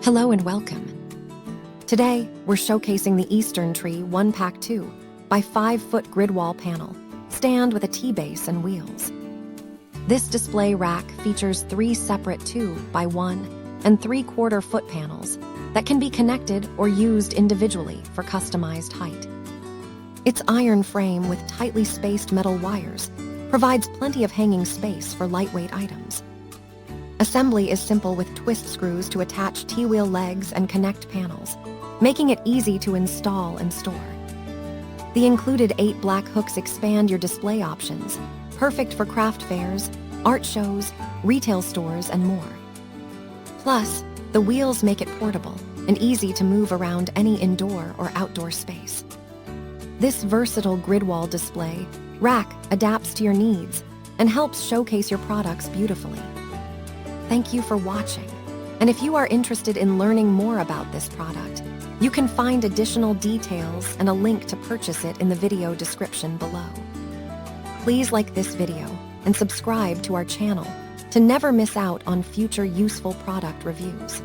Hello and welcome. Today, we're showcasing the Eastern Tree 1-Pack 2 by 5-foot Gridwall panel stand with a T-base and wheels. This display rack features 3 separate 2 by 1 and 3/4 foot panels that can be connected or used individually for customized height. Its iron frame with tightly spaced metal wires provides plenty of hanging space for lightweight items. Assembly is simple with twist screws to attach T-wheel legs and connect panels, making it easy to install and store. The included 8 black hooks expand your display options, perfect for craft fairs, art shows, retail stores, and more. Plus, the wheels make it portable and easy to move around any indoor or outdoor space. This versatile Gridwall display rack adapts to your needs and helps showcase your products beautifully. Thank you for watching, and if you are interested in learning more about this product, you can find additional details and a link to purchase it in the video description below. Please like this video and subscribe to our channel to never miss out on future useful product reviews.